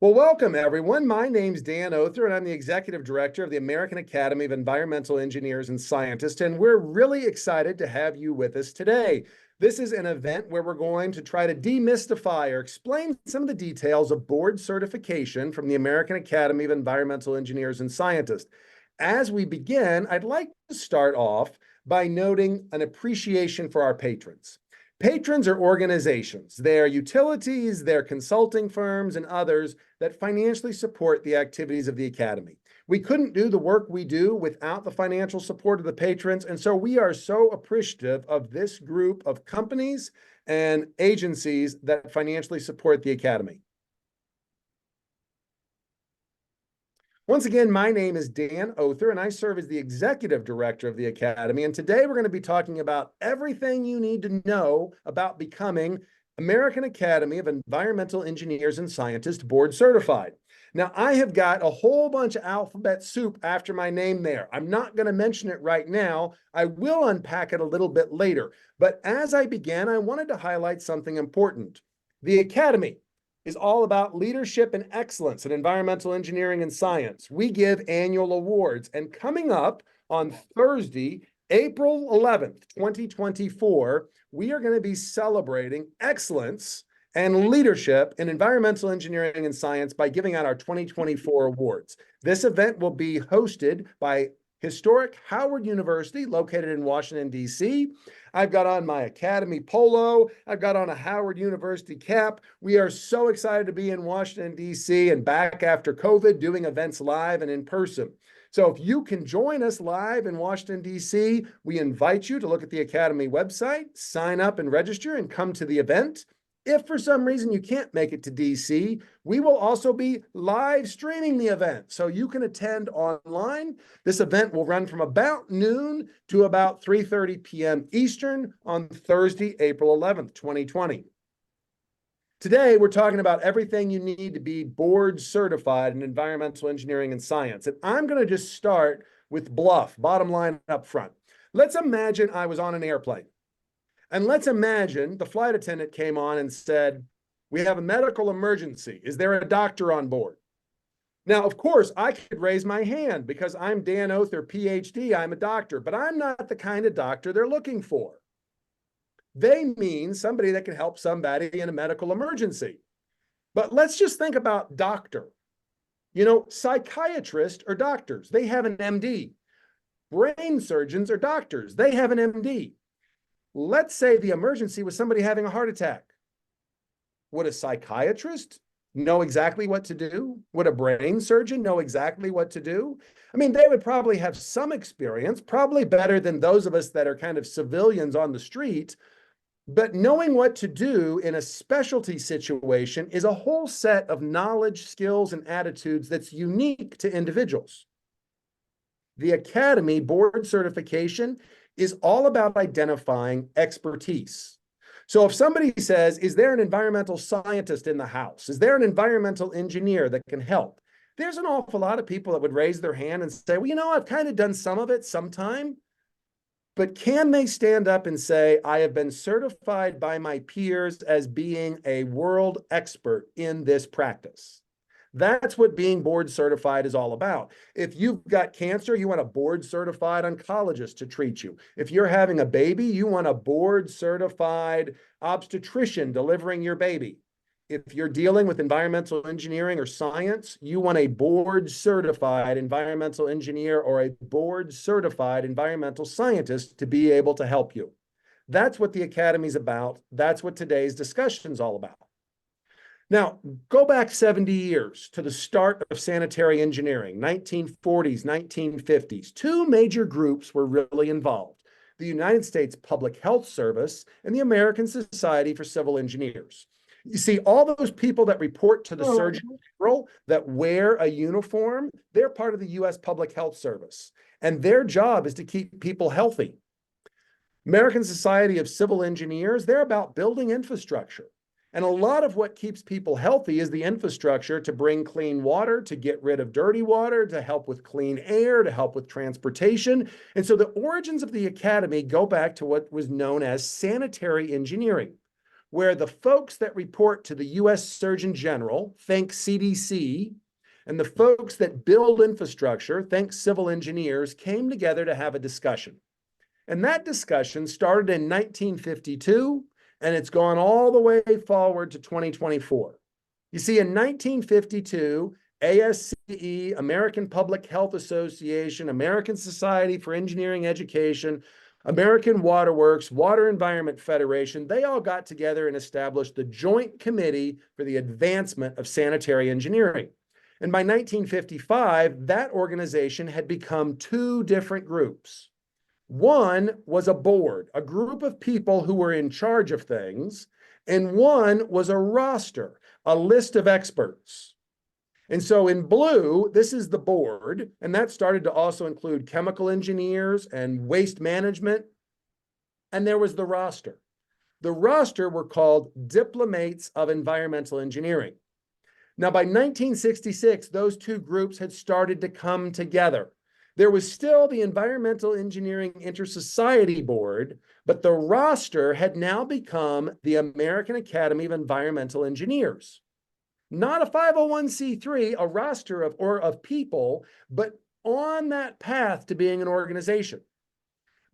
Well, welcome everyone. My name's Dan Oerther, and I'm the Executive Director of the American Academy of Environmental Engineers and Scientists, and we're really excited to have you with us today. This is an event where we're going to try to demystify or explain some of the details of board certification from the American Academy of Environmental Engineers and Scientists. As we begin, I'd like to start off by noting an appreciation for our patrons. Patrons are organizations. They're utilities, they're consulting firms, and others that financially support the activities of the Academy. We couldn't do the work we do without the financial support of the patrons, and so we are so appreciative of this group of companies and agencies that financially support the Academy. Once again, my name is Dan Oerther, and I serve as the Executive Director of the Academy. And today we're going to be talking about everything you need to know about becoming American Academy of Environmental Engineers and Scientists Board Certified. Now, I have got a whole bunch of alphabet soup after my name there. I'm not going to mention it right now. I will unpack it a little bit later. But as I began, I wanted to highlight something important. The Academy is all about leadership and excellence in environmental engineering and science. We give annual awards, and coming up on Thursday, April 11th, 2024, we are going to be celebrating excellence and leadership in environmental engineering and science by giving out our 2024 awards. This event will be hosted by historic Howard University, located in Washington, D.C. I've got on my Academy polo. I've got on a Howard University cap. We are so excited to be in Washington, D.C. and back after COVID, doing events live and in person. So if you can join us live in Washington, D.C., we invite you to look at the Academy website, sign up and register, and come to the event. If for some reason you can't make it to DC, we will also be live streaming the event, so you can attend online. This event will run from about noon to about 3:30 p.m. Eastern on Thursday, April 11th, 2020. Today, we're talking about everything you need to be board certified in environmental engineering and science. And I'm going to just start with bluff, bottom line up front. Let's imagine I was on an airplane. And let's imagine the flight attendant came on and said, "We have a medical emergency. Is there a doctor on board?" Now, of course, I could raise my hand because I'm Dan Oerther, PhD. I'm a doctor, but I'm not the kind of doctor they're looking for. They mean somebody that can help somebody in a medical emergency. But let's just think about doctor. You know, psychiatrists are doctors. They have an MD. Brain surgeons are doctors. They have an MD. Let's say the emergency was somebody having a heart attack. Would a psychiatrist know exactly what to do? Would a brain surgeon know exactly what to do? I mean, they would probably have some experience, probably better than those of us that are kind of civilians on the street. But knowing what to do in a specialty situation is a whole set of knowledge, skills, and attitudes that's unique to individuals. The Academy board certification is all about identifying expertise. So if somebody says, "Is there an environmental scientist in the house? Is there an environmental engineer that can help?" There's an awful lot of people that would raise their hand and say, "Well, you know, I've kind of done some of it sometime." But can they stand up and say, "I have been certified by my peers as being a world expert in this practice"? That's what being board certified is all about. If you've got cancer, you want a board certified oncologist to treat you. If you're having a baby, you want a board certified obstetrician delivering your baby. If you're dealing with environmental engineering or science, you want a board certified environmental engineer or a board certified environmental scientist to be able to help you. That's what the Academy's about. That's what today's discussion is all about. Now, go back 70 years to the start of sanitary engineering, 1940s, 1950s. Two major groups were really involved: the United States Public Health Service and the American Society for Civil Engineers. You see, all those people that report to the Surgeon General that wear a uniform, they're part of the U.S. Public Health Service, and their job is to keep people healthy. American Society of Civil Engineers, they're about building infrastructure. And a lot of what keeps people healthy is the infrastructure to bring clean water, to get rid of dirty water, to help with clean air, to help with transportation. And so the origins of the Academy go back to what was known as sanitary engineering. where the folks that report to the US Surgeon General, think CDC, and the folks that build infrastructure, think civil engineers, came together to have a discussion. And that discussion started in 1952, and it's gone all the way forward to 2024. You see, in 1952, ASCE, American Public Health Association, American Society for Engineering Education, American Water Works, Water Environment Federation, they all got together and established the Joint Committee for the Advancement of Sanitary Engineering. And by 1955, that organization had become two different groups. One was a board, a group of people who were in charge of things, and one was a roster, a list of experts. And so in blue, this is the board, and that started to also include chemical engineers and waste management. And there was the roster. The roster were called Diplomates of Environmental Engineering. Now, by 1966, those two groups had started to come together. There was still the Environmental Engineering Inter-Society Board, but the roster had now become the American Academy of Environmental Engineers. Not a 501c3, a roster of people, but on that path to being an organization.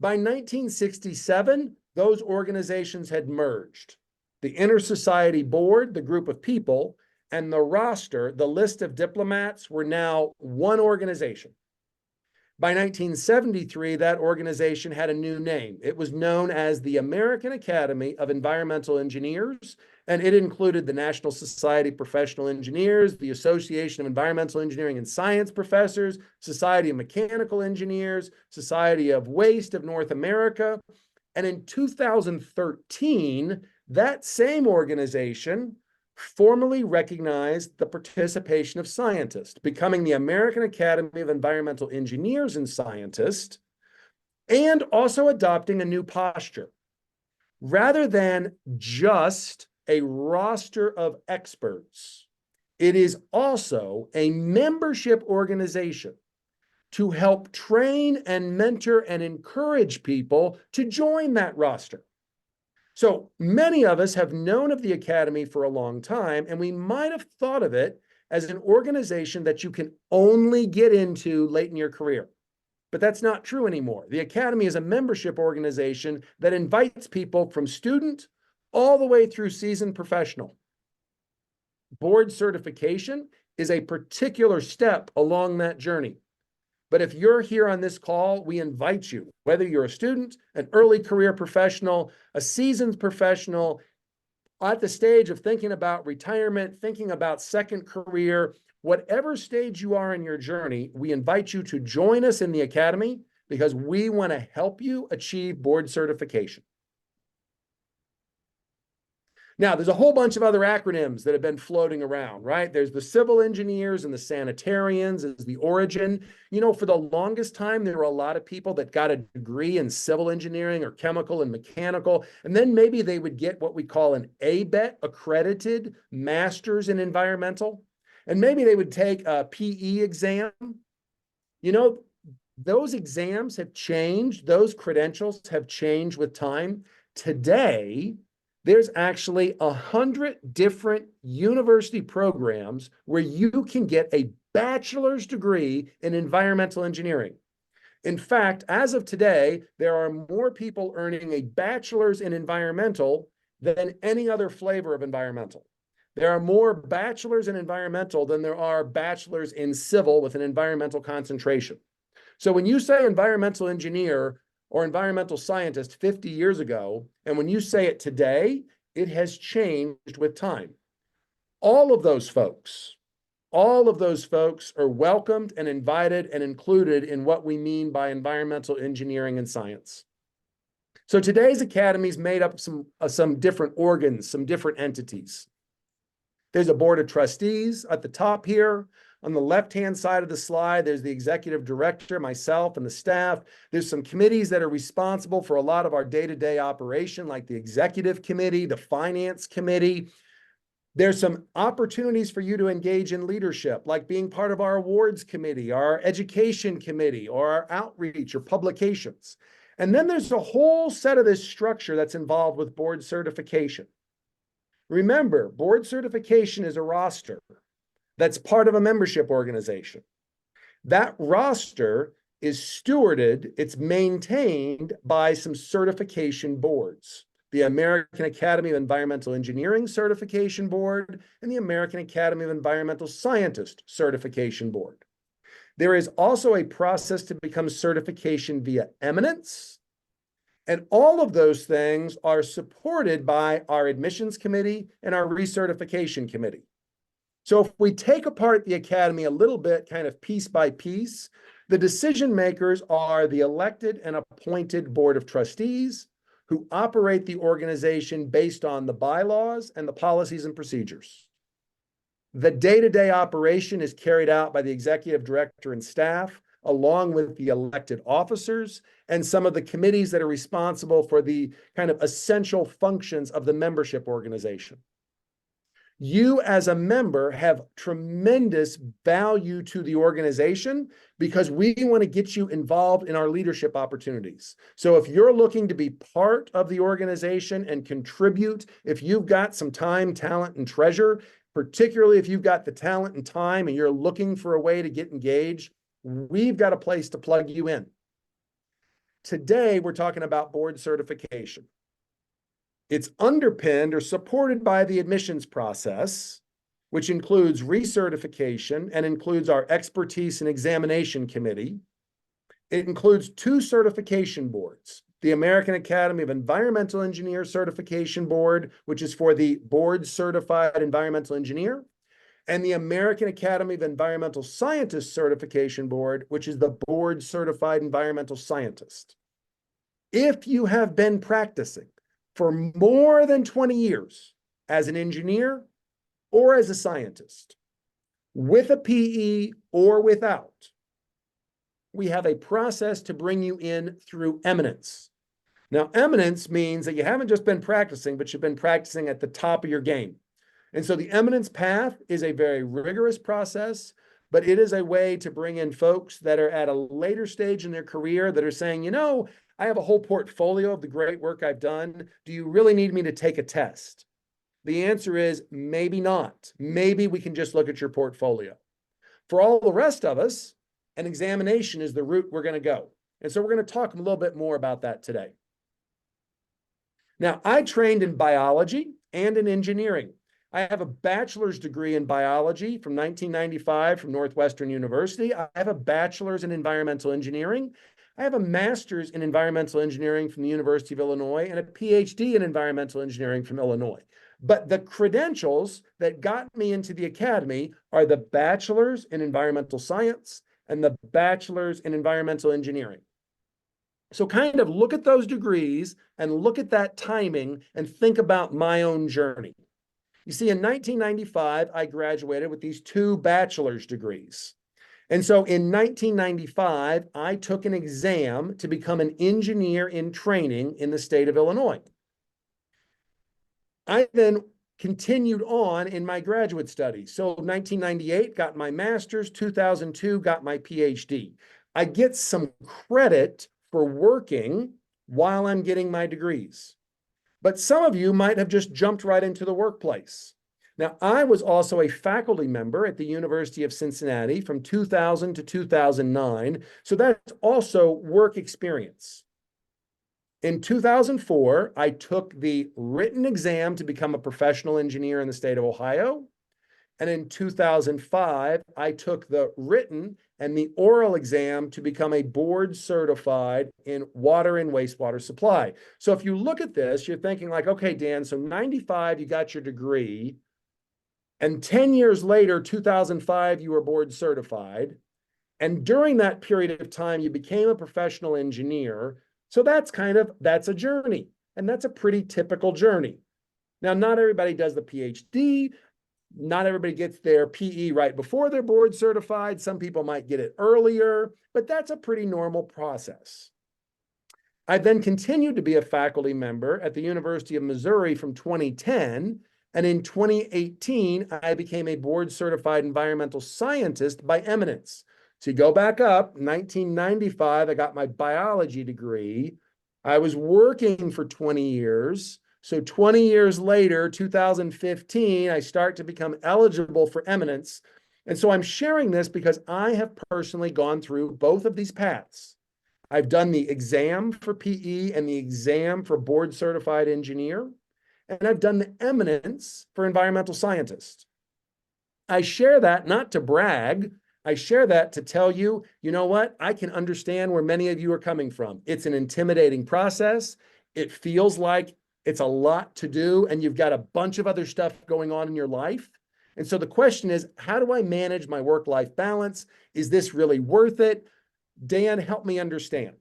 By 1967, those organizations had merged. The Inter-Society Board, the group of people, and the roster, the list of diplomats, were now one organization. By 1973, that organization had a new name. It was known as the American Academy of Environmental Engineers, and it included the National Society of Professional Engineers, the Association of Environmental Engineering and Science Professors, Society of Mechanical Engineers, Society of Waste of North America. And in 2013, that same organization formally recognized the participation of scientists, becoming the American Academy of Environmental Engineers and Scientists, and also adopting a new posture. Rather than just a roster of experts, it is also a membership organization to help train and mentor and encourage people to join that roster. So many of us have known of the Academy for a long time, and we might have thought of it as an organization that you can only get into late in your career. But that's not true anymore. The Academy is a membership organization that invites people from student all the way through seasoned professional. Board certification is a particular step along that journey. But if you're here on this call, we invite you, whether you're a student, an early career professional, a seasoned professional, at the stage of thinking about retirement, thinking about second career, whatever stage you are in your journey, we invite you to join us in the Academy because we want to help you achieve board certification. Now, there's a whole bunch of other acronyms that have been floating around, right? There's the civil engineers and the sanitarians is the origin. You know, for the longest time, there were a lot of people that got a degree in civil engineering or chemical and mechanical, and then maybe they would get what we call an ABET, accredited master's in environmental, and maybe they would take a PE exam. You know, those exams have changed. Those credentials have changed with time. Today, there's actually 100 different university programs where you can get a bachelor's degree in environmental engineering. In fact, as of today, there are more people earning a bachelor's in environmental than any other flavor of environmental. There are more bachelors in environmental than there are bachelors in civil with an environmental concentration. So when you say environmental engineer or environmental scientist 50 years ago, and when you say it today, it has changed with time. All of those folks are welcomed and invited and included in what we mean by environmental engineering and science. So today's Academy is made up of some different organs, some different entities. There's a board of trustees at the top here. On the left-hand side of the slide, there's the executive director, myself, and the staff. There's some committees that are responsible for a lot of our day-to-day operation, like the executive committee, the finance committee. There's some opportunities for you to engage in leadership, like being part of our awards committee, our education committee, or our outreach or publications. And then there's a whole set of this structure that's involved with board certification. Remember, board certification is a roster that's part of a membership organization. That roster is stewarded, it's maintained by some certification boards. The American Academy of Environmental Engineering Certification Board and the American Academy of Environmental Scientists Certification Board. There is also a process to become certification via eminence. And all of those things are supported by our admissions committee and our recertification committee. So if we take apart the academy a little bit, kind of piece by piece, the decision makers are the elected and appointed board of trustees who operate the organization based on the bylaws and the policies and procedures. The day-to-day operation is carried out by the executive director and staff, along with the elected officers and some of the committees that are responsible for the kind of essential functions of the membership organization. You as a member have tremendous value to the organization because we want to get you involved in our leadership opportunities. So if you're looking to be part of the organization and contribute, if you've got some time, talent, and treasure, particularly if you've got the talent and time and you're looking for a way to get engaged, we've got a place to plug you in. Today, we're talking about board certification. It's underpinned or supported by the admissions process, which includes recertification and includes our expertise and examination committee. It includes two certification boards, the American Academy of Environmental Engineer Certification Board, which is for the board certified environmental engineer, and the American Academy of Environmental Scientists Certification Board, which is the board certified environmental scientist. If you have been practicing for more than 20 years as an engineer or as a scientist, with a PE or without, we have a process to bring you in through eminence. Now, eminence means that you haven't just been practicing, but you've been practicing at the top of your game. And so the eminence path is a very rigorous process, but it is a way to bring in folks that are at a later stage in their career that are saying, you know, I have a whole portfolio of the great work I've done. Do you really need me to take a test? The answer is maybe not. Maybe we can just look at your portfolio. For all the rest of us, an examination is the route we're going to go. And so we're going to talk a little bit more about that today. Now, I trained in biology and in engineering. I have a bachelor's degree in biology from 1995 from Northwestern University. I have a bachelor's in environmental engineering. I have a master's in environmental engineering from the University of Illinois and a PhD in environmental engineering from Illinois. But the credentials that got me into the academy are the bachelor's in environmental science and the bachelor's in environmental engineering. So kind of look at those degrees and look at that timing and think about my own journey. You see, in 1995, I graduated with these two bachelor's degrees. And so in 1995, I took an exam to become an engineer in training in the state of Illinois. I then continued on in my graduate studies. So 1998, got my master's, 2002, got my PhD. I get some credit for working while I'm getting my degrees. But some of you might have just jumped right into the workplace. Now, I was also a faculty member at the University of Cincinnati from 2000 to 2009, so that's also work experience. In 2004, I took the written exam to become a professional engineer in the state of Ohio, and in 2005, I took the written and the oral exam to become a board certified in water and wastewater supply. So if you look at this, you're thinking like, okay, Dan, so 95, you got your degree. And 10 years later, 2005, you were board certified. And during that period of time, you became a professional engineer. So that's a journey. And that's a pretty typical journey. Now, not everybody does the PhD. Not everybody gets their PE right before they're board certified. Some people might get it earlier, but that's a pretty normal process. I then continued to be a faculty member at the University of Missouri from 2010. And in 2018, I became a board certified environmental scientist by eminence. So you go back up, 1995, I got my biology degree. I was working for 20 years. So 20 years later, 2015, I start to become eligible for eminence. And so I'm sharing this because I have personally gone through both of these paths. I've done the exam for PE and the exam for board certified engineer, and I've done the eminence for environmental scientist. I share that not to brag. I share that to tell you, you know what? I can understand where many of you are coming from. It's an intimidating process. It feels like it's a lot to do, and you've got a bunch of other stuff going on in your life. And so the question is, how do I manage my work-life balance? Is this really worth it? Dan, help me understand.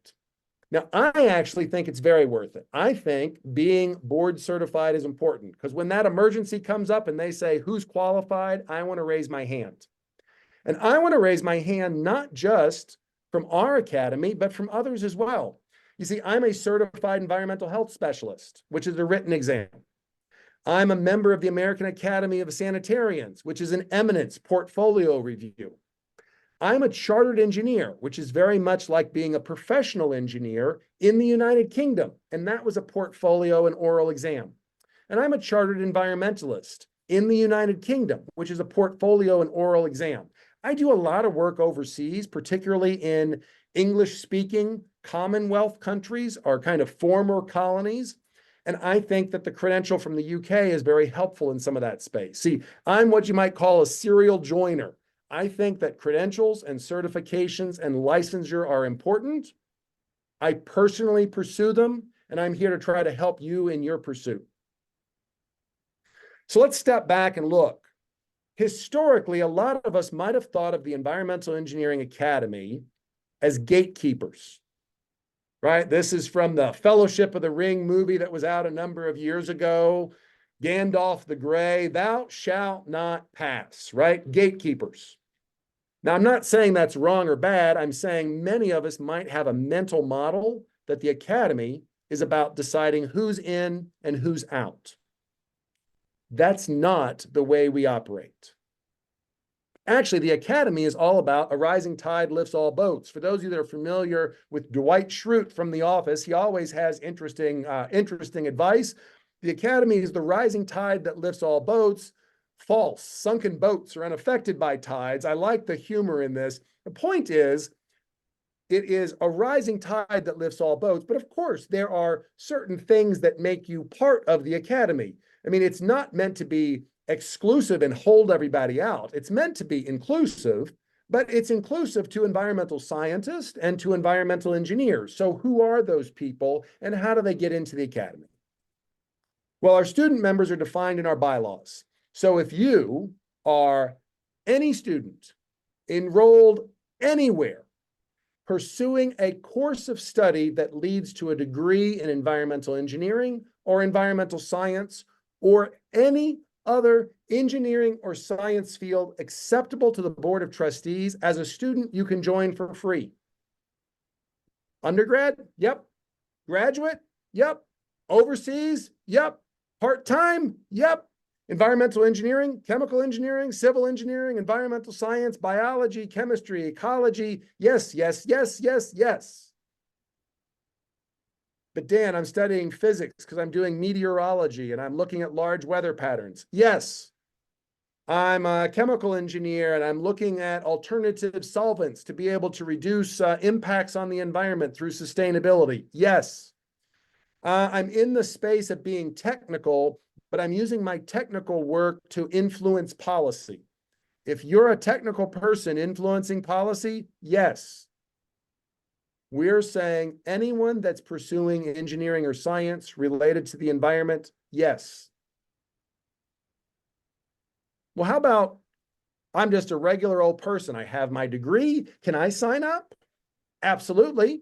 Now, I actually think it's very worth it. I think being board certified is important because when that emergency comes up and they say, who's qualified? I want to raise my hand. And I want to raise my hand not just from our academy, but from others as well. You see, I'm a certified environmental health specialist, which is a written exam. I'm a member of the American Academy of Sanitarians, which is an eminence portfolio review. I'm a chartered engineer, which is very much like being a professional engineer in the United Kingdom. And that was a portfolio and oral exam. And I'm a chartered environmentalist in the United Kingdom, which is a portfolio and oral exam. I do a lot of work overseas, particularly in English-speaking Commonwealth countries, or kind of former colonies. And I think that the credential from the UK is very helpful in some of that space. See, I'm what you might call a serial joiner. I think that credentials and certifications and licensure are important. I personally pursue them, and I'm here to try to help you in your pursuit. So let's step back and look. Historically, a lot of us might have thought of the Environmental Engineering Academy as gatekeepers, right? This is from the Fellowship of the Ring movie that was out a number of years ago. Gandalf the Grey, thou shalt not pass, right? Gatekeepers. Now, I'm not saying that's wrong or bad. I'm saying many of us might have a mental model that the academy is about deciding who's in and who's out. That's not the way we operate. Actually, the academy is all about a rising tide lifts all boats. For those of you that are familiar with Dwight Schrute from The Office, he always has interesting advice. The academy is the rising tide that lifts all boats. False. Sunken boats are unaffected by tides. I like the humor in this. The point is, it is a rising tide that lifts all boats. But of course, there are certain things that make you part of the academy. I mean, it's not meant to be exclusive and hold everybody out. It's meant to be inclusive, but it's inclusive to environmental scientists and to environmental engineers. So who are those people and how do they get into the academy? Well, our student members are defined in our bylaws. So if you are any student enrolled anywhere pursuing a course of study that leads to a degree in environmental engineering or environmental science or any other engineering or science field acceptable to the Board of Trustees, as a student, you can join for free. Undergrad? Yep. Graduate? Yep. Overseas? Yep. Part-time? Yep. Environmental engineering, chemical engineering, civil engineering, environmental science, biology, chemistry, ecology. Yes, yes, yes, yes, yes. But Dan, I'm studying physics because I'm doing meteorology and I'm looking at large weather patterns. Yes. I'm a chemical engineer and I'm looking at alternative solvents to be able to reduce impacts on the environment through sustainability. Yes. I'm in the space of being technical, but I'm using my technical work to influence policy. If you're a technical person influencing policy, yes. We're saying anyone that's pursuing engineering or science related to the environment, yes. Well, how about I'm just a regular old person. I have my degree. Can I sign up? Absolutely.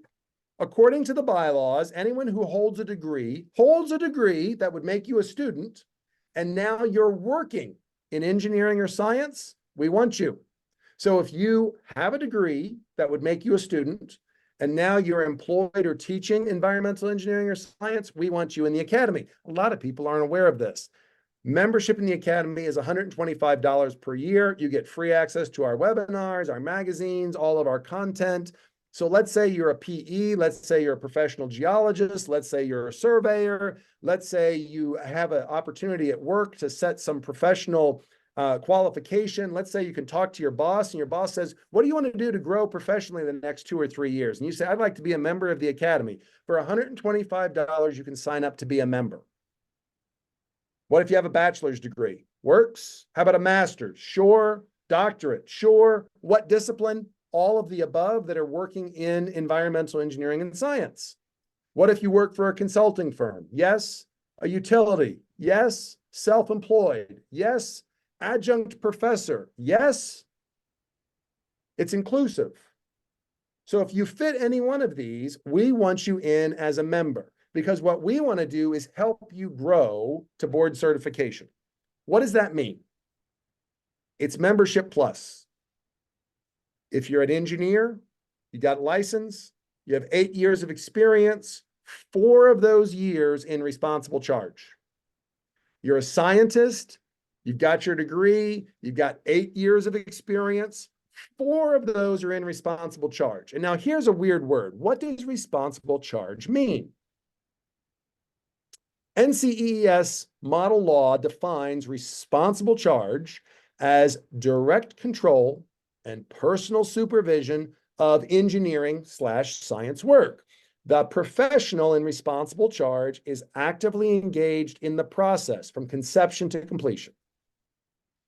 According to the bylaws, anyone who holds a degree that would make you a student, and now you're working in engineering or science, we want you. So if you have a degree that would make you a student, and now you're employed or teaching environmental engineering or science, we want you in the academy. A lot of people aren't aware of this. Membership in the academy is $125 per year. You get free access to our webinars, our magazines, all of our content. So let's say you're a PE, let's say you're a professional geologist, let's say you're a surveyor, let's say you have an opportunity at work to set some professional qualification. Let's say you can talk to your boss and your boss says, what do you want to do to grow professionally in the next 2 or 3 years? And you say, I'd like to be a member of the academy. For $125, you can sign up to be a member. What if you have a bachelor's degree? Works. How about a master's? Sure. Doctorate? Sure. What discipline? All of the above that are working in environmental engineering and science. What if you work for a consulting firm? Yes. A utility? Yes. Self-employed? Yes. Adjunct professor? Yes. It's inclusive. So if you fit any one of these, we want you in as a member, because what we want to do is help you grow to board certification. What does that mean? It's membership plus. If you're an engineer, you got a license, you have 8 years of experience, 4 of those years in responsible charge. You're a scientist, you've got your degree, you've got 8 years of experience, 4 of those are in responsible charge. And now here's a weird word. What does responsible charge mean? NCEES model law defines responsible charge as direct control and personal supervision of engineering/science work. The professional in responsible charge is actively engaged in the process from conception to completion.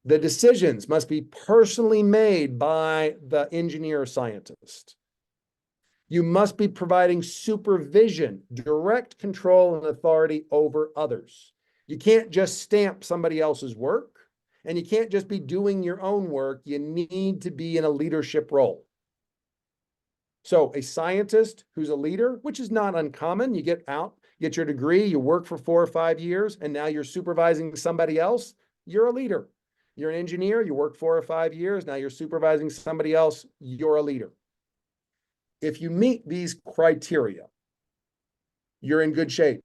The decisions must be personally made by the engineer or scientist. You must be providing supervision, direct control, and authority over others. You can't just stamp somebody else's work, and you can't just be doing your own work. You need to be in a leadership role. So a scientist who's a leader, which is not uncommon, you get out, get your degree, you work for 4 or 5 years, and now you're supervising somebody else, you're a leader. You're an engineer, you work 4 or 5 years, now you're supervising somebody else, you're a leader. If you meet these criteria, you're in good shape.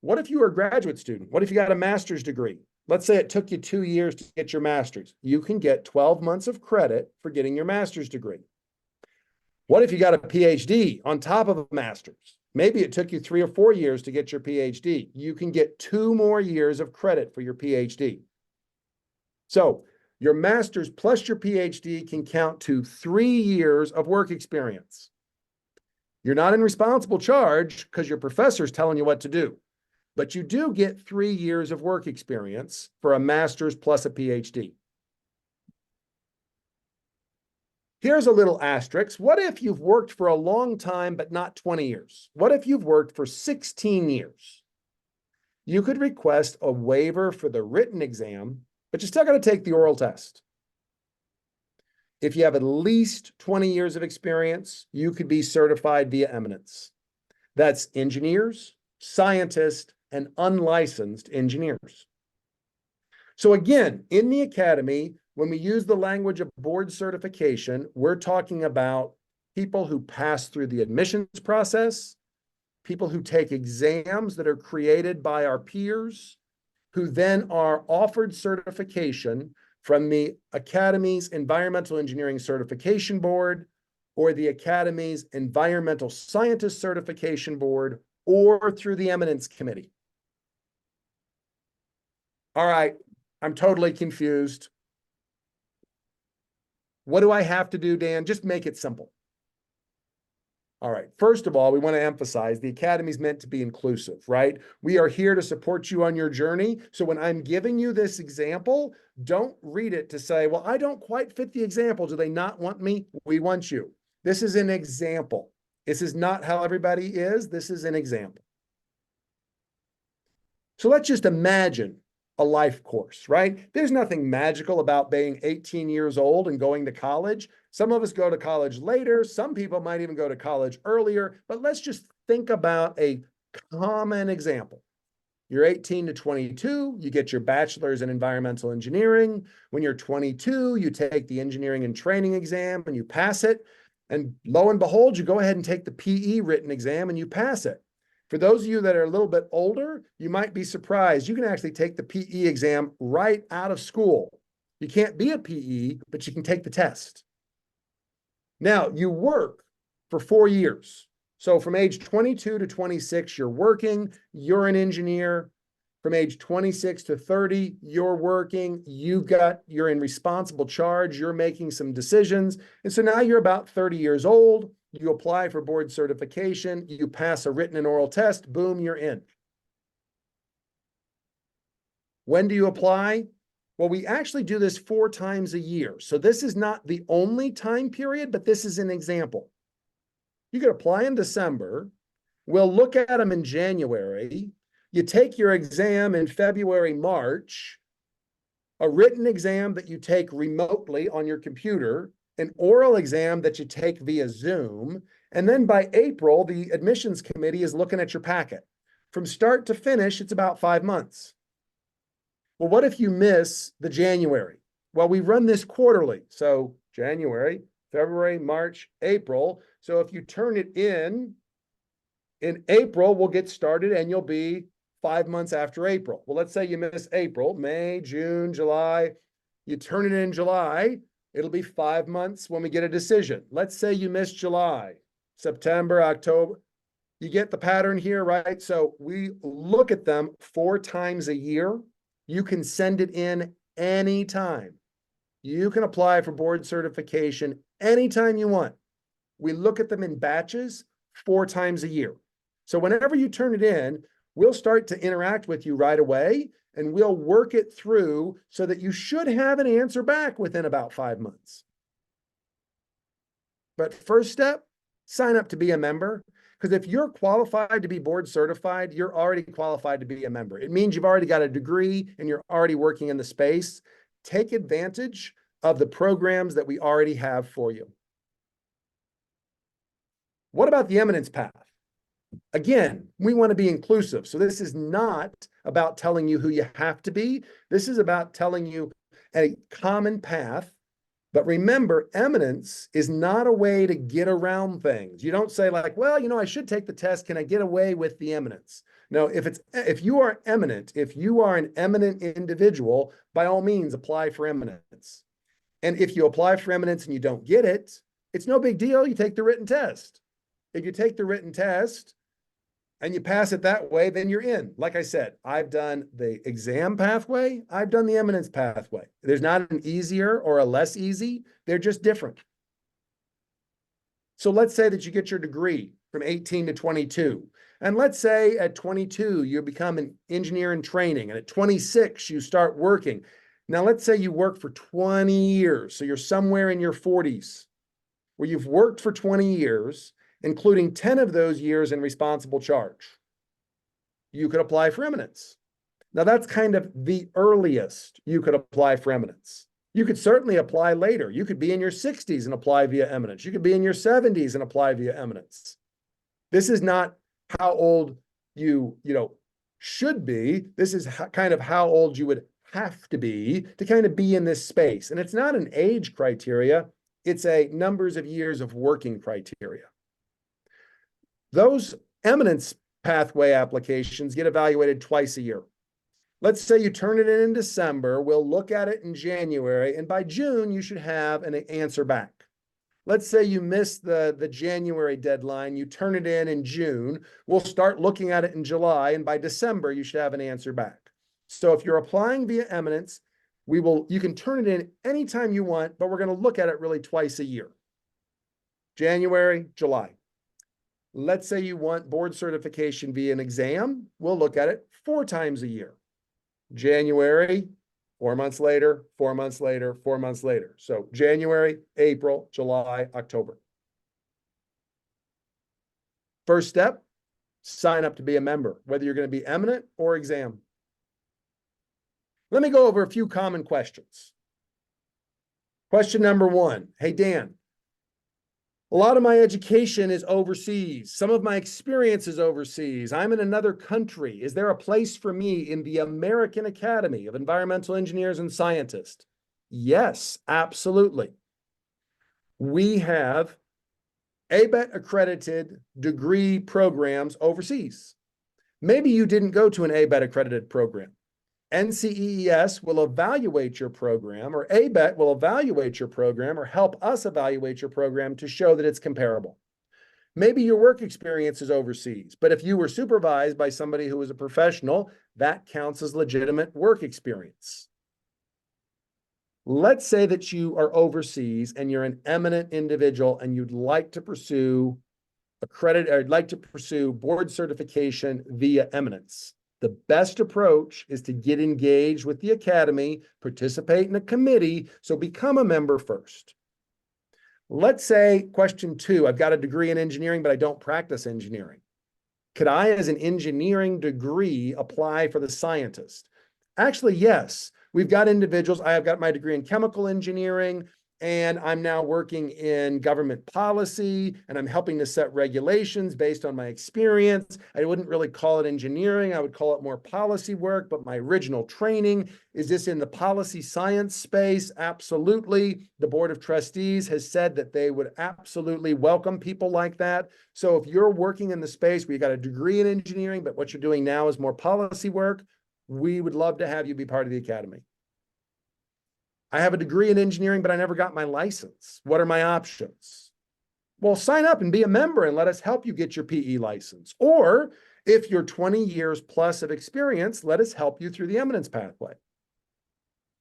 What if you were a graduate student? What if you got a master's degree? Let's say it took you 2 years to get your master's. You can get 12 months of credit for getting your master's degree. What if you got a PhD on top of a master's? Maybe it took you 3 or 4 years to get your PhD. You can get 2 more years of credit for your PhD. So your master's plus your PhD can count to 3 years of work experience. You're not in responsible charge because your professor's telling you what to do, but you do get 3 years of work experience for a master's plus a PhD. Here's a little asterisk. What if you've worked for a long time, but not 20 years? What if you've worked for 16 years? You could request a waiver for the written exam, but you're still going to take the oral test. If you have at least 20 years of experience, you could be certified via eminence. That's engineers, scientists, and unlicensed engineers. So again, in the academy, when we use the language of board certification, we're talking about people who pass through the admissions process, people who take exams that are created by our peers, who then are offered certification from the Academy's Environmental Engineering Certification Board or the Academy's Environmental Scientist Certification Board or through the Eminence Committee. All right, I'm totally confused. What do I have to do, Dan? Just make it simple. All right. First of all, we want to emphasize the Academy is meant to be inclusive, right? We are here to support you on your journey. So when I'm giving you this example, don't read it to say, well, I don't quite fit the example. Do they not want me? We want you. This is an example. This is not how everybody is. This is an example. So let's just imagine a life course, right? There's nothing magical about being 18 years old and going to college. Some of us go to college later. Some people might even go to college earlier, but let's just think about a common example. You're 18 to 22, you get your bachelor's in environmental engineering. When you're 22, you take the engineering and training exam and you pass it. And lo and behold, you go ahead and take the PE written exam and you pass it. For those of you that are a little bit older, you might be surprised. You can actually take the PE exam right out of school. You can't be a PE, but you can take the test. Now, you work for 4 years. So from age 22 to 26, you're working, you're an engineer. From age 26 to 30, you're working, you're in responsible charge, you're making some decisions. And so now you're about 30 years old, you apply for board certification, you pass a written and oral test, boom, you're in. When do you apply? Well, we actually do this 4 times a year. So this is not the only time period, but this is an example. You could apply in December. We'll look at them in January. You take your exam in February, March, a written exam that you take remotely on your computer, an oral exam that you take via Zoom, and then by April, the admissions committee is looking at your packet. From start to finish, it's about 5 months. Well, what if you miss the January? Well, we run this quarterly. So January, February, March, April. So if you turn it in April, we'll get started and you'll be 5 months after April. Well, let's say you miss April, May, June, July. You turn it in July, it'll be 5 months when we get a decision. Let's say you miss July, September, October. You get the pattern here, right? So we look at them 4 times a year. You can send it in anytime. You can apply for board certification anytime you want. We look at them in batches 4 times a year. So whenever you turn it in, we'll start to interact with you right away, and we'll work it through so that you should have an answer back within about 5 months. But first step, sign up to be a member. Because if you're qualified to be board certified, you're already qualified to be a member. It means you've already got a degree and you're already working in the space. Take advantage of the programs that we already have for you. What about the eminence path? Again, we want to be inclusive. So this is not about telling you who you have to be. This is about telling you a common path. But remember, eminence is not a way to get around things. You don't say like, well, I should take the test. Can I get away with the eminence? No, if you are eminent, if you are an eminent individual, by all means, apply for eminence. And if you apply for eminence and you don't get it, it's no big deal. You take the written test. If you take the written test and you pass it that way, then you're in. Like I said, I've done the exam pathway. I've done the eminence pathway. There's not an easier or a less easy. They're just different. So let's say that you get your degree from 18 to 22. And let's say at 22, you become an engineer in training. And at 26, you start working. Now, let's say you work for 20 years. So you're somewhere in your 40s where you've worked for 20 years, including 10 of those years in responsible charge. You could apply for eminence. Now, that's kind of the earliest you could apply for eminence. You could certainly apply later. You could be in your 60s and apply via eminence. You could be in your 70s and apply via eminence. This is not how old you should be. This is kind of how old you would have to be kind of be in this space. And it's not an age criteria. It's a numbers of years of working criteria. Those eminence pathway applications get evaluated twice a year. Let's say you turn it in December, we'll look at it in January, and by June, you should have an answer back. Let's say you miss the January deadline, you turn it in June, we'll start looking at it in July, and by December, you should have an answer back. So if you're applying via eminence, you can turn it in anytime you want, but we're going to look at it really twice a year. January, July. Let's say you want board certification via an exam. We'll look at it 4 times a year. January, 4 months later, 4 months later, 4 months later. So January, April, July, October. First step, sign up to be a member, whether you're going to be eminent or exam. Let me go over a few common questions. Question number 1. Hey, Dan, a lot of my education is overseas. Some of my experience is overseas. I'm in another country. Is there a place for me in the American Academy of Environmental Engineers and Scientists? Yes, absolutely. We have ABET accredited degree programs overseas. Maybe you didn't go to an ABET accredited program. NCEES will evaluate your program, or ABET will evaluate your program, or help us evaluate your program to show that it's comparable. Maybe your work experience is overseas, but if you were supervised by somebody who was a professional, that counts as legitimate work experience. Let's say that you are overseas and you're an eminent individual and you'd like to pursue board certification via eminence. The best approach is to get engaged with the academy, participate in a committee, so become a member first. Let's say question 2, I've got a degree in engineering, but I don't practice engineering. Could I, as an engineering degree, apply for the scientist? Actually, yes. We've got individuals. I have got my degree in chemical engineering, and I'm now working in government policy, and I'm helping to set regulations based on my experience. I wouldn't really call it engineering. I would call it more policy work, but my original training is this in the policy science space. Absolutely. The Board of Trustees has said that they would absolutely welcome people like that. So if you're working in the space where you got a degree in engineering, but what you're doing now is more policy work, we would love to have you be part of the academy. I have a degree in engineering, but I never got my license. What are my options? Well, sign up and be a member and let us help you get your PE license. Or if you're 20 years plus of experience, let us help you through the eminence pathway.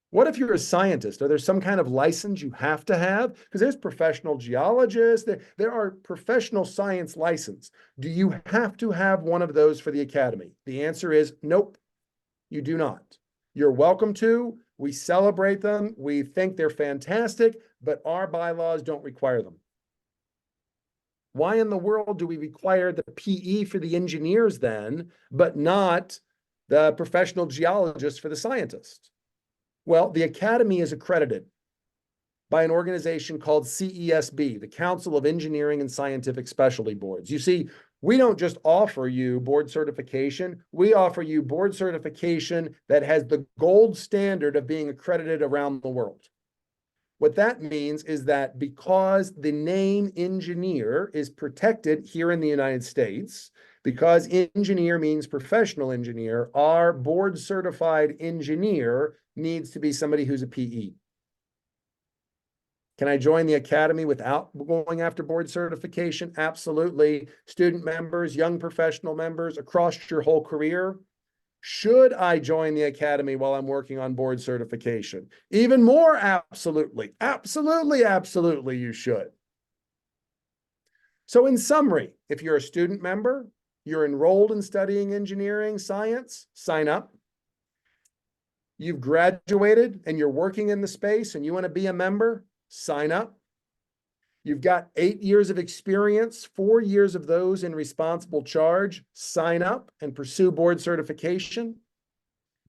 What if you're a scientist? Are there some kind of license you have to have? Because there's professional geologists, there are professional science license. Do you have to have one of those for the academy? The answer is nope, you do not. You're welcome to. We celebrate them. We think they're fantastic, but our bylaws don't require them. Why in the world do we require the PE for the engineers then, but not the professional geologists for the scientists? Well, the academy is accredited by an organization called CESB, the Council of Engineering and Scientific Specialty Boards. You see, we don't just offer you board certification, we offer you board certification that has the gold standard of being accredited around the world. What that means is that because the name engineer is protected here in the United States, because engineer means professional engineer, our board certified engineer needs to be somebody who's a PE. Can I join the academy without going after board certification? Absolutely. Student members, young professional members across your whole career. Should I join the academy while I'm working on board certification? Even more, absolutely. Absolutely, absolutely, you should. So in summary, if you're a student member, you're enrolled in studying engineering science, sign up. You've graduated and you're working in the space and you want to be a member, sign up. You've got 8 years of experience, 4 years of those in responsible charge, sign up and pursue board certification.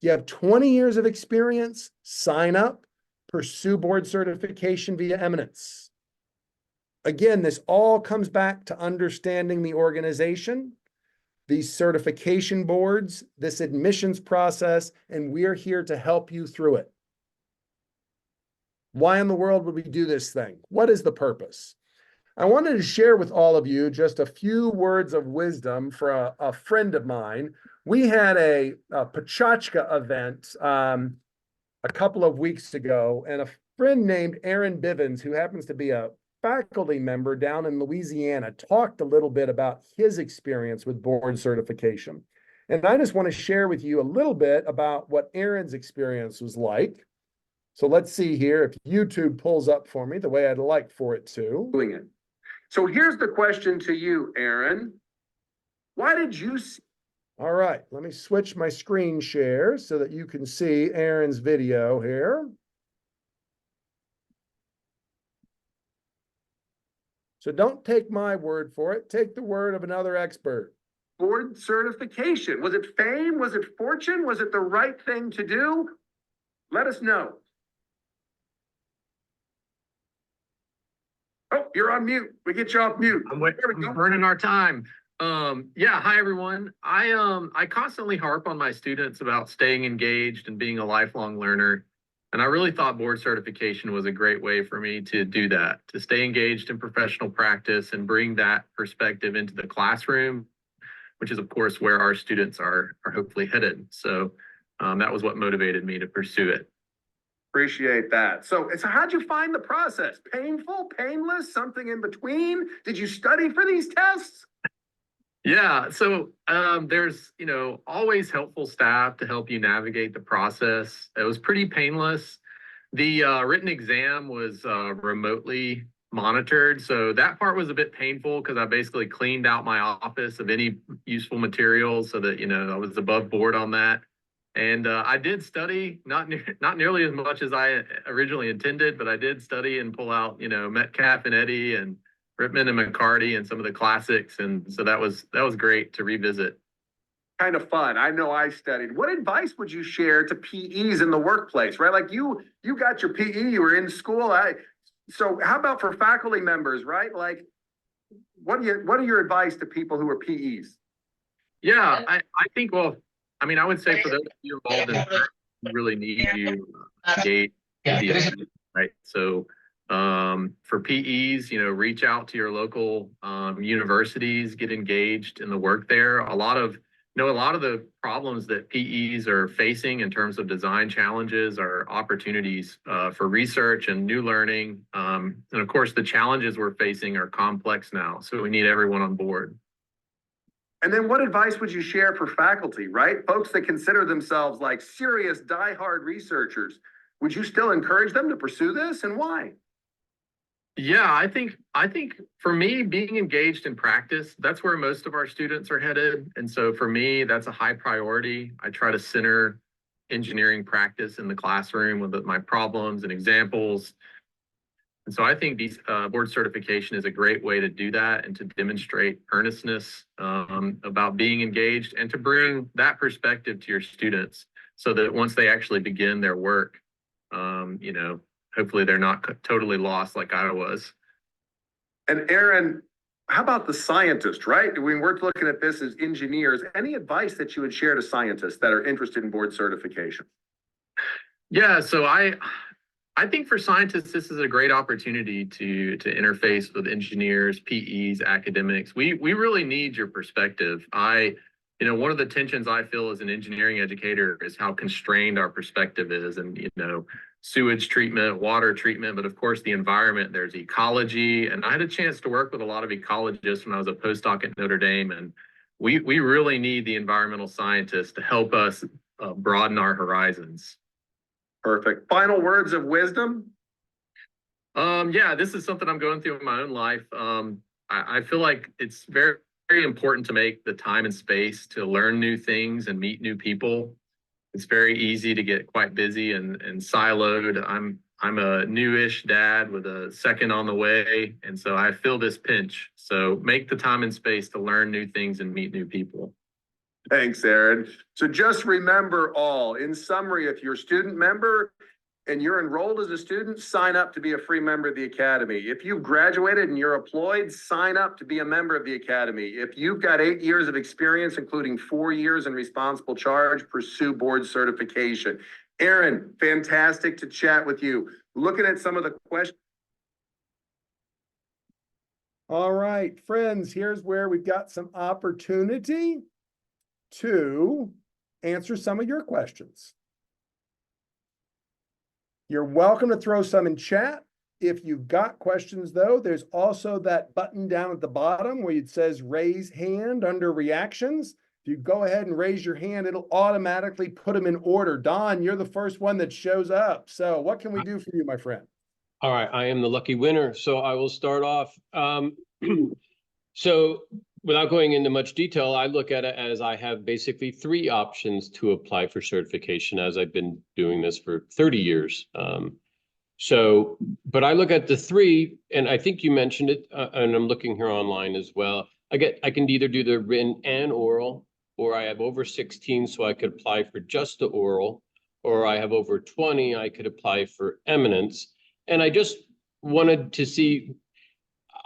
You have 20 years of experience, sign up, pursue board certification via eminence. Again, this all comes back to understanding the organization, these certification boards, this admissions process, and we're here to help you through it. Why in the world would we do this thing? What is the purpose? I wanted to share with all of you just a few words of wisdom for a friend of mine. We had a Pachachka event a couple of weeks ago, and a friend named Aaron Bivens, who happens to be a faculty member down in Louisiana, talked a little bit about his experience with board certification. And I just want to share with you a little bit about what Aaron's experience was like. So let's see here if YouTube pulls up for me the way I'd like for it to. Doing it. So here's the question to you, Aaron. Why did you see? All right, let me switch my screen share so that you can see Aaron's video here. So don't take my word for it. Take the word of another expert. Board certification. Was it fame? Was it fortune? Was it the right thing to do? Let us know. Oh, you're on mute. We get you off mute. I'm burning our time. Yeah, hi everyone. I constantly harp on my students about staying engaged and being a lifelong learner. And I really thought board certification was a great way for me to do that, to stay engaged in professional practice and bring that perspective into the classroom, which is of course where our students are hopefully headed. So that was what motivated me to pursue it. Appreciate that. So how'd you find the process? Painful, painless, something in between? Did you study for these tests? Yeah, so there's always helpful staff to help you navigate the process. It was pretty painless. The written exam was remotely monitored, so that part was a bit painful because I basically cleaned out my office of any useful materials so that I was above board on that. And I did study, not nearly as much as I originally intended, but I did study and pull out Metcalf and Eddy and Rittman and McCarty and some of the classics, and so that was great to revisit. Kind of fun. I know I studied. What advice would you share to PEs in the workplace, right? Like you got your PE, you were in school. So how about for faculty members, right? Like what are your advice to people who are PEs? Yeah, I think, well, I mean, I would say for those of you involved in who really need you engage, right? So for PEs, reach out to your local universities, get engaged in the work there. A lot of the problems that PEs are facing in terms of design challenges are opportunities for research and new learning. And of course, the challenges we're facing are complex now, so we need everyone on board. And then what advice would you share for faculty, right? Folks that consider themselves like serious diehard researchers. Would you still encourage them to pursue this, and why? Yeah, I think for me, being engaged in practice, that's where most of our students are headed. And so for me, that's a high priority. I try to center engineering practice in the classroom with my problems and examples. And so I think board certification is a great way to do that and to demonstrate earnestness about being engaged and to bring that perspective to your students so that once they actually begin their work, hopefully they're not totally lost like I was. And Aaron, how about the scientist, right? When we're looking at this as engineers, any advice that you would share to scientists that are interested in board certification? Yeah, so I think for scientists, this is a great opportunity to interface with engineers, PEs, academics. We really need your perspective. One of the tensions I feel as an engineering educator is how constrained our perspective is, and sewage treatment, water treatment, but of course the environment, there's ecology. And I had a chance to work with a lot of ecologists when I was a postdoc at Notre Dame, and we really need the environmental scientists to help us broaden our horizons. Perfect. Final words of wisdom? Yeah, this is something I'm going through in my own life. I feel like it's very, very important to make the time and space to learn new things and meet new people. It's very easy to get quite busy and siloed. I'm a newish dad with a second on the way, and so I feel this pinch. So make the time and space to learn new things and meet new people. Thanks, Aaron. So just remember all, in summary, if you're a student member and you're enrolled as a student, sign up to be a free member of the Academy. If you've graduated and you're employed, sign up to be a member of the Academy. If you've got 8 years of experience, including 4 years in responsible charge, pursue board certification. Aaron, fantastic to chat with you. Looking at some of the questions. All right, friends, here's where we've got some opportunity to answer some of your questions. You're welcome to throw some in chat. If you've got questions, though, there's also that button down at the bottom where it says raise hand under reactions. If you go ahead and raise your hand, it'll automatically put them in order. Don, you're the first one that shows up. So what can we do for you, my friend? All right, I am the lucky winner. So I will start off. So without going into much detail, I look at it as I have basically 3 options to apply for certification, as I've been doing this for 30 years. But I look at the 3, and I think you mentioned it, and I'm looking here online as well. I can either do the written and oral, or I have over 16, so I could apply for just the oral, or I have over 20, I could apply for eminence. And I just wanted to see,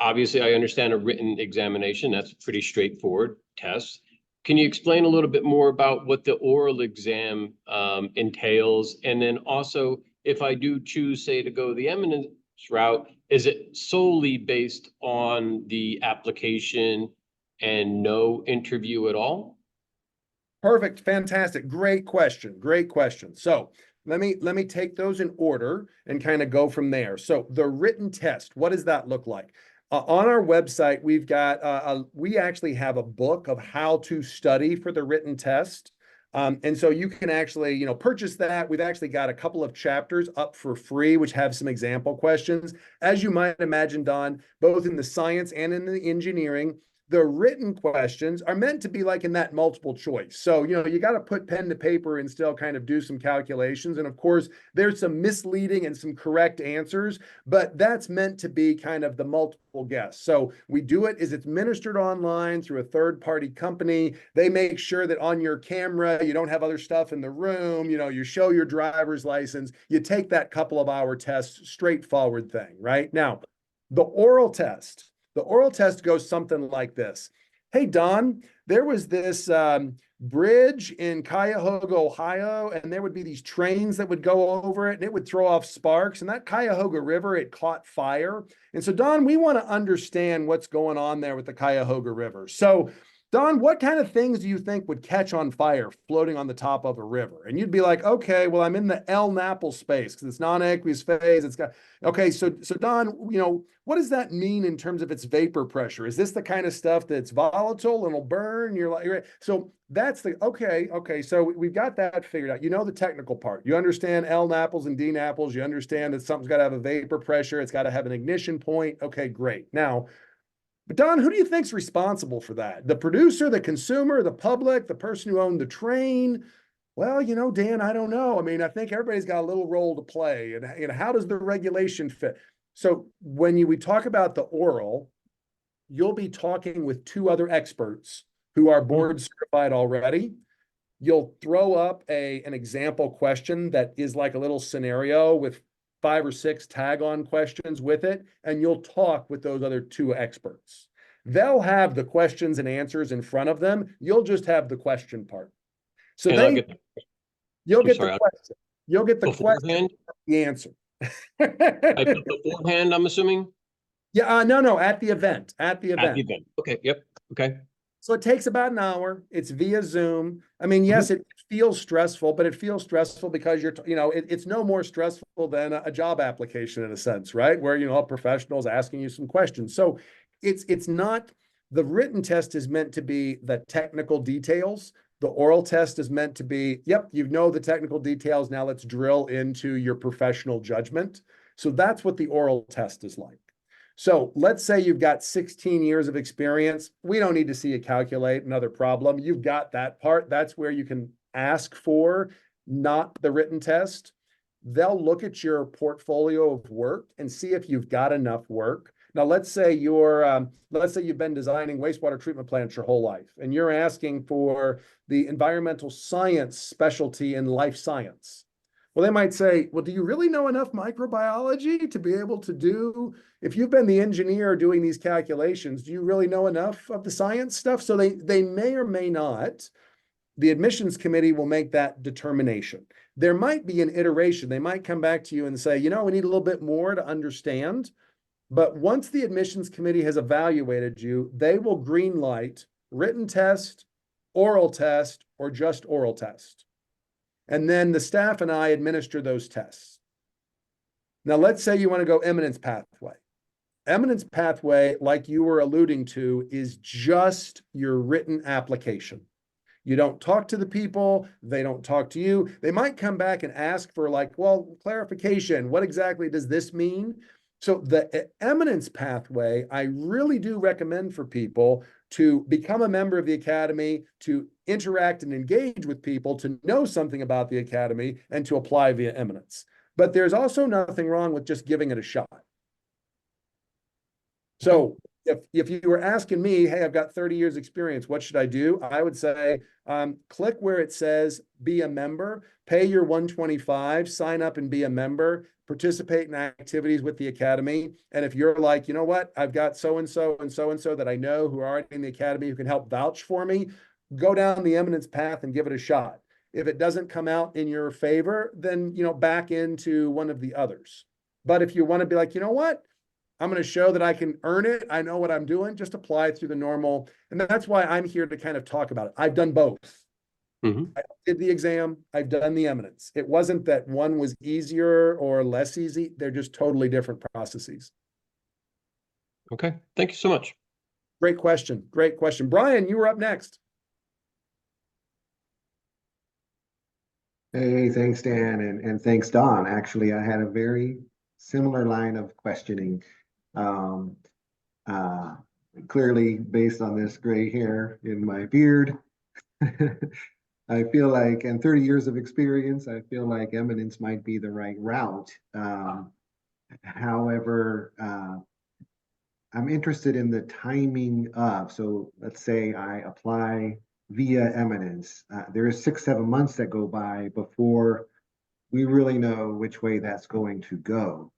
obviously, I understand a written examination. That's a pretty straightforward test. Can you explain a little bit more about what the oral exam entails? And then also, if I do choose, say, to go the eminence route, is it solely based on the application and no interview at all? Perfect. Fantastic. Great question. Great question. So let me take those in order and kind of go from there. So the written test, what does that look like? On our website, we've got we actually have a book of how to study for the written test. And so you can actually, purchase that. We've actually got a couple of chapters up for free, which have some example questions. As you might imagine, Don, both in the science and in the engineering, the written questions are meant to be like in that multiple choice. So, you got to put pen to paper and still kind of do some calculations. And of course, there's some misleading and some correct answers, but that's meant to be kind of the multiple guess. So we do it as it's administered online through a third-party company. They make sure that on your camera, you don't have other stuff in the room. You show your driver's license, you take that couple of hour test, straightforward thing, right? Now, the oral test. The oral test goes something like this. Hey, Don, there was this bridge in Cuyahoga, Ohio, and there would be these trains that would go over it, and it would throw off sparks. And that Cuyahoga River, it caught fire. And so, Don, we want to understand what's going on there with the Cuyahoga River. So, Don, what kind of things do you think would catch on fire floating on the top of a river? And you'd be like, okay, well, I'm in the L-Napple space because it's non-aqueous phase. It's got, okay, so Don, what does that mean in terms of its vapor pressure? Is this the kind of stuff that's volatile and will burn? So that's okay. So we've got that figured out. You know the technical part. You understand L-Napples and D-Napples. You understand that something's got to have a vapor pressure. It's got to have an ignition point. Okay, great. Now, but Don, who do you think's responsible for that? The producer, the consumer, the public, the person who owned the train? Well, Dan, I don't know. I mean, I think everybody's got a little role to play. And how does the regulation fit? So when we talk about the oral, you'll be talking with two other experts who are board certified already. You'll throw up an example question that is like a little scenario with 5 or 6 tag-on questions with it, and you'll talk with those other two experts. They'll have the questions and answers in front of them. You'll just have the question part. So you'll get the question. You'll get the question, the answer. Like beforehand, I'm assuming? Yeah, no, at the event. At the event. Okay, yep, okay. So it takes about an hour. It's via Zoom. I mean, yes, it feels stressful, but it feels stressful because it's no more stressful than a job application in a sense, right? Where, a professional is asking you some questions. So it's not, the written test is meant to be the technical details. The oral test is meant to be, yep, the technical details. Now let's drill into your professional judgment. So that's what the oral test is like. So let's say you've got 16 years of experience. We don't need to see you calculate another problem. You've got that part. That's where you can ask for, not the written test. They'll look at your portfolio of work and see if you've got enough work. Now, let's say you've been designing wastewater treatment plants your whole life, and you're asking for the environmental science specialty in life science. Well, they might say, well, do you really know enough microbiology to be able to do, if you've been the engineer doing these calculations, do you really know enough of the science stuff? So they may or may not. The admissions committee will make that determination. There might be an iteration. They might come back to you and say, we need a little bit more to understand. But once the admissions committee has evaluated you, they will green light written test, oral test, or just oral test. And then the staff and I administer those tests. Now, let's say you want to go eminence pathway. Eminence pathway, like you were alluding to, is just your written application. You don't talk to the people. They don't talk to you. They might come back and ask for clarification. What exactly does this mean? So the eminence pathway, I really do recommend for people to become a member of the academy, to interact and engage with people, to know something about the academy, and to apply via eminence. But there's also nothing wrong with just giving it a shot. So if you were asking me, hey, I've got 30 years experience, what should I do? I would say, click where it says be a member, pay your $125, sign up and be a member, participate in activities with the academy. And if you're like, you know what, I've got so-and-so and so-and-so that I know who are already in the academy who can help vouch for me, go down the eminence path and give it a shot. If it doesn't come out in your favor, then, back into one of the others. But if you want to be like, you know what, I'm going to show that I can earn it, I know what I'm doing, just apply through the normal. And that's why I'm here to kind of talk about it. I've done both. Mhm. I did the exam, I've done the eminence. It wasn't that one was easier or less easy. They're just totally different processes. Okay, thank you so much. Great question. Great question. Brian, you were up next. Hey, thanks, Dan, and thanks, Don. Actually, I had a very similar line of questioning. Um, uh, Clearly, based on this gray hair in my beard, I feel like, and 30 years of experience, I feel like eminence might be the right route. However, I'm interested in the timing of, so let's say I apply via eminence. There is 6, 7 months that go by before we really know which way that's going to go.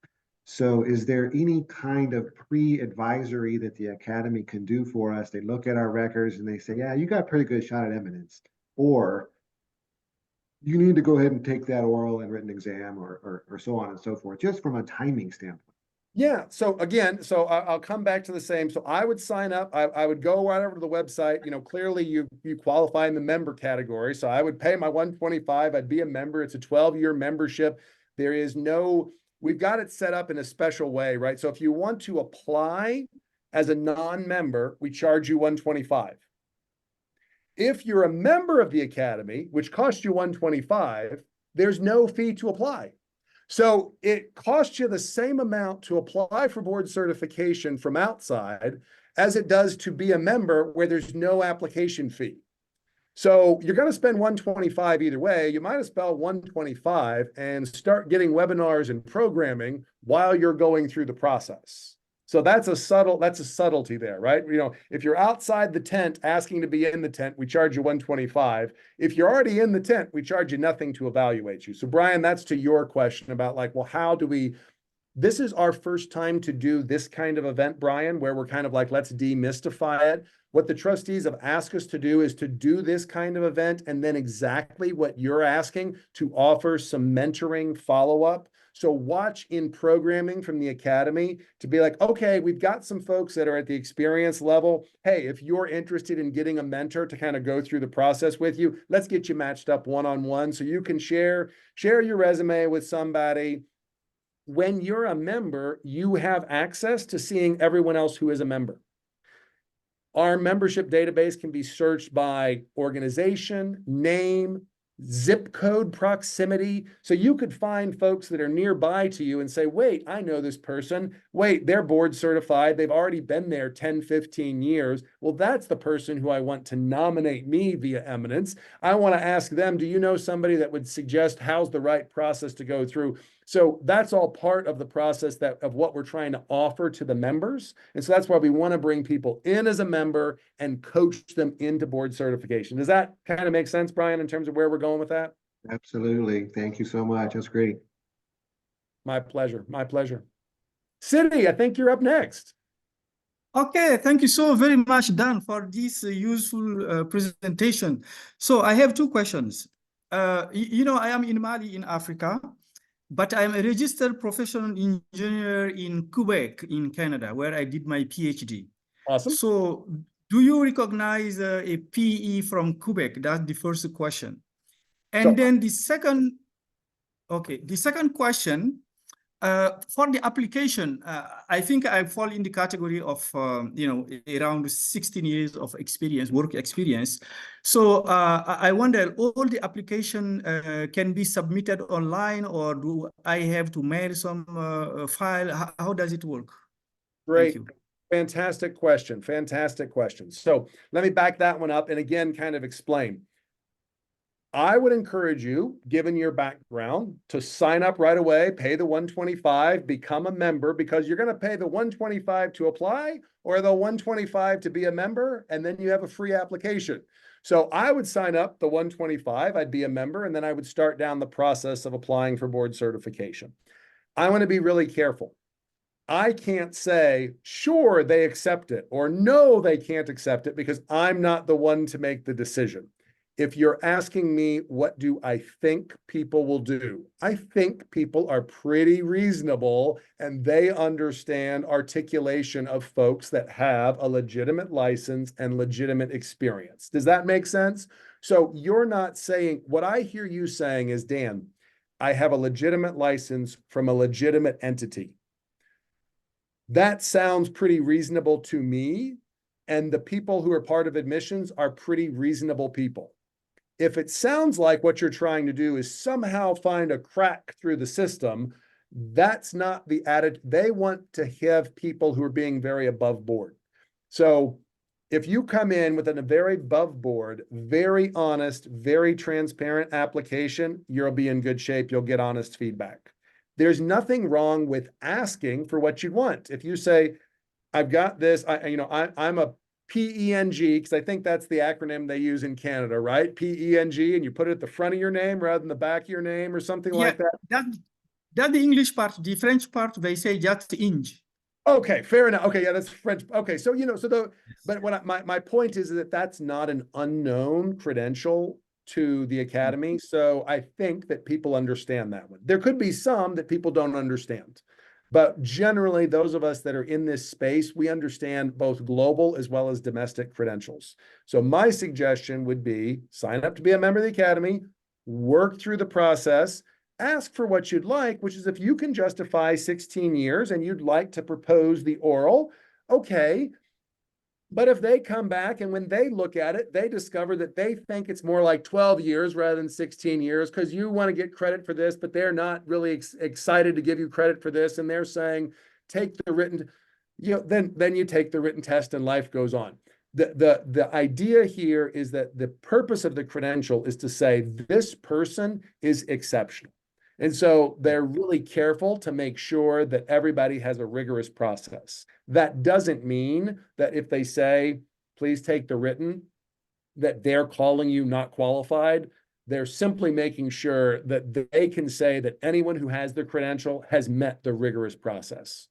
So is there any kind of pre-advisory that the academy can do for us? They look at our records and they say, yeah, you got a pretty good shot at eminence. Or you need to go ahead and take that oral and written exam or so on and so forth, just from a timing standpoint. Yeah. So again, I'll come back to the same. So I would sign up. I would go right over to the website. You know, clearly you qualify in the member category. So I would pay my 125. I'd be a member. It's a 12-year membership. There is no, we've got it set up in a special way, right? So if you want to apply as a non-member, we charge you 125. If you're a member of the academy, which costs you 125, there's no fee to apply. So it costs you the same amount to apply for board certification from outside as it does to be a member where there's no application fee. So you're going to spend 125 either way. You might as well 125 and start getting webinars and programming while you're going through the process. So that's a subtlety there, right? You know, if you're outside the tent asking to be in the tent, we charge you 125. If you're already in the tent, we charge you nothing to evaluate you. So Brian, that's to your question about like, well, how do we, this is our first time to do this kind of event, Brian, where we're kind of like, let's demystify it. What the trustees have asked us to do is to do this kind of event and then exactly what you're asking, to offer some mentoring follow-up. So watch in programming from the academy to be like, okay, we've got some folks that are at the experience level. Hey, if you're interested in getting a mentor to kind of go through the process with you, let's get you matched up one-on-one so you can share your resume with somebody. When you're a member, you have access to seeing everyone else who is a member. Our membership database can be searched by organization, name, zip code proximity. So you could find folks that are nearby to you and say, wait, I know this person. Wait, they're board certified. They've already been there 10, 15 years. Well, that's the person who I want to nominate me via eminence. I want to ask them, do you know somebody that would suggest how's the right process to go through? So that's all part of the process of what we're trying to offer to the members. And so that's why we want to bring people in as a member and coach them into board certification. Does that kind of make sense, Brian, in terms of where we're going with that? Absolutely. Thank you so much. That's great. My pleasure. My pleasure. Cindy, I think you're up next. Okay, thank you so very much, Dan, for this useful presentation. So I have two questions. You know, I am in Mali in Africa, but I'm a registered professional engineer in Quebec in Canada, where I did my PhD. Awesome. So do you recognize a PE from Quebec? That's the first question. And then the second question, for the application, I think I fall in the category of, you know, around 16 years of experience, work experience. So I wonder, all the application can be submitted online, or do I have to mail some file? How does it work? Great. Thank you. Fantastic question. Fantastic question. So let me back that one up and again, kind of explain. I would encourage you, given your background, to sign up right away, pay the 125, become a member, because you're going to pay the 125 to apply or the 125 to be a member, and then you have a free application. So I would sign up the 125, I'd be a member, and then I would start down the process of applying for board certification. I want to be really careful. I can't say, sure, they accept it, or no, they can't accept it, because I'm not the one to make the decision. If you're asking me, what do I think people will do? I think people are pretty reasonable and they understand articulation of folks that have a legitimate license and legitimate experience. Does that make sense? So you're not saying, what I hear you saying is, Dan, I have a legitimate license from a legitimate entity. That sounds pretty reasonable to me. And the people who are part of admissions are pretty reasonable people. If it sounds like what you're trying to do is somehow find a crack through the system, that's not the attitude. They want to have people who are being very above board. So if you come in with a very above board, very honest, very transparent application, you'll be in good shape. You'll get honest feedback. There's nothing wrong with asking for what you want. If you say, I've got this, I'm a PENG, because I think that's the acronym they use in Canada, right? PENG, and you put it at the front of your name rather than the back of your name or something like that. That's the English part. The French part, they say just inch. Okay, fair enough. Okay, yeah, that's French. Okay, so but my point is that that's not an unknown credential to the academy. So I think that people understand that one. There could be some that people don't understand. But generally, those of us that are in this space, we understand both global as well as domestic credentials. So my suggestion would be sign up to be a member of the academy, work through the process, ask for what you'd like, which is if you can justify 16 years and you'd like to propose the oral, okay. But if they come back and when they look at it, they discover that they think it's more like 12 years rather than 16 years because you want to get credit for this, but they're not really excited to give you credit for this. And they're saying, take the written, then you take the written test and life goes on. The idea here is that the purpose of the credential is to say this person is exceptional. And so they're really careful to make sure that everybody has a rigorous process. That doesn't mean that if they say, please take the written, that they're calling you not qualified. They're simply making sure that they can say that anyone who has their credential has met the rigorous process.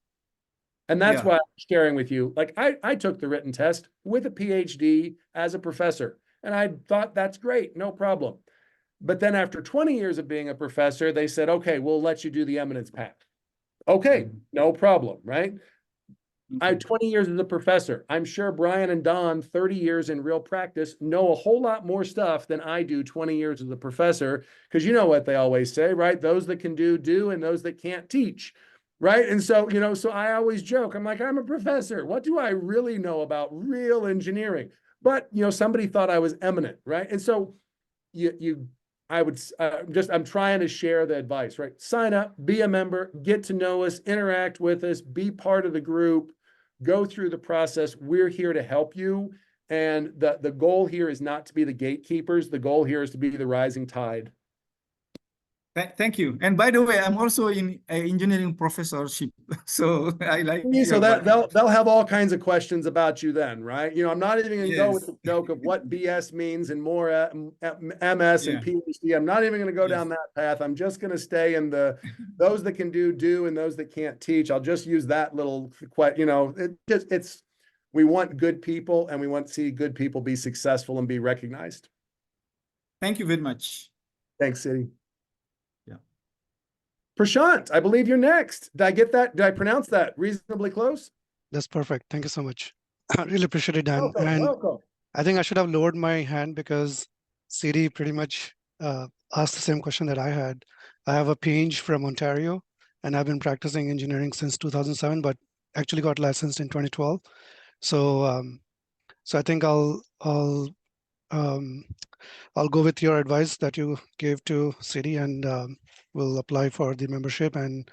And that's why I'm sharing with you, like I took the written test with a PhD as a professor, and I thought that's great, no problem. But then after 20 years of being a professor, they said, okay, we'll let you do the eminence path. Okay, no problem, right? I had 20 years as a professor. I'm sure Brian and Don, 30 years in real practice, know a whole lot more stuff than I do 20 years as a professor, because you know what they always say, right? Those that can do, and those that can't teach, right? And so, so I always joke, I'm like, I'm a professor. What do I really know about real engineering? But, somebody thought I was eminent, right? And so I'm trying to share the advice, right? Sign up, be a member, get to know us, interact with us, be part of the group, go through the process. We're here to help you. And the goal here is not to be the gatekeepers. The goal here is to be the rising tide. Thank you. And by the way, I'm also in engineering professorship, so I like. So that they'll have all kinds of questions about you then, right? I'm not even going to go with the joke of what BS means and more MS and PhD. I'm not even going to go down that path. I'm just going to stay in those that can do, and those that can't teach. I'll just use that little, we want good people, and we want to see good people be successful and be recognized. Thank you very much. Thanks, City. Prashant, I believe you're next. Did I get that? Did I pronounce that reasonably close? That's perfect. Thank you so much. I really appreciate it, Dan. Welcome. I think I should have lowered my hand because CD pretty much asked the same question that I had. I have a PhD from Ontario, and I've been practicing engineering since 2007, but actually got licensed in 2012. So, so I think I'll go with your advice that you gave to CD, and we'll apply for the membership and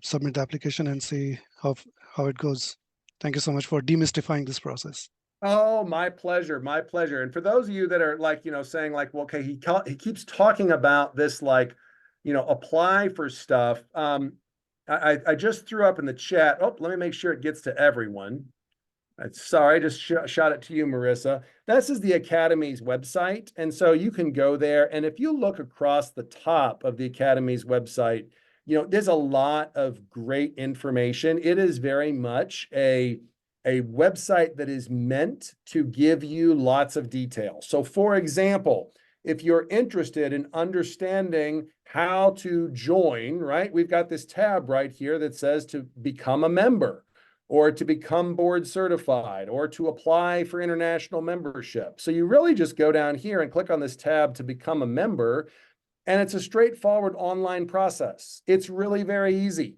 submit the application and see how it goes. Thank you so much for demystifying this process. Oh, my pleasure. My pleasure. And for those of you that are like, saying like, well, okay, he keeps talking about this, like, apply for stuff. I just threw up in the chat. Oh, let me make sure it gets to everyone. Sorry, I just shot it to you, Marissa. This is the Academy's website. And so you can go there. And if you look across the top of the Academy's website, there's a lot of great information. It is very much a website that is meant to give you lots of detail. So for example, if you're interested in understanding how to join, right? We've got this tab right here that says to become a member. or to become board certified, or to apply for international membership. So you really just go down here and click on this tab to become a member, and it's a straightforward online process. It's really very easy.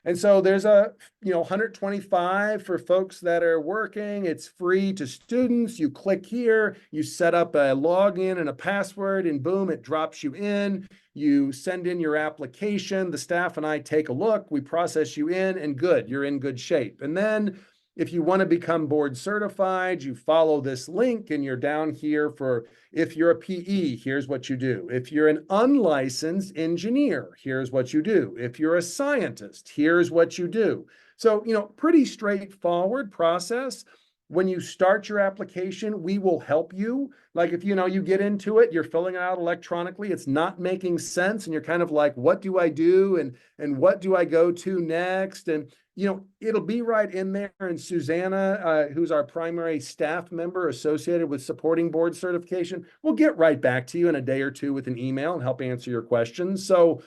And so there's a 125 for folks that are working. It's free to students. You click here, you set up a login and a password, and boom, it drops you in. You send in your application. The staff and I take a look. We process you in, and good, you're in good shape. And then if you want to become board certified, you follow this link, and you're down here for, if you're a PE, here's what you do. If you're an unlicensed engineer, here's what you do. If you're a scientist, here's what you do. So, pretty straightforward process. When you start your application, we will help you. Like if, you get into it, you're filling it out electronically, it's not making sense, and you're kind of like, what do I do? And what do I go to next? And, it'll be right in there. And Susanna, who's our primary staff member associated with supporting board certification, will get right back to you in a day or two with an email and help answer your questions. So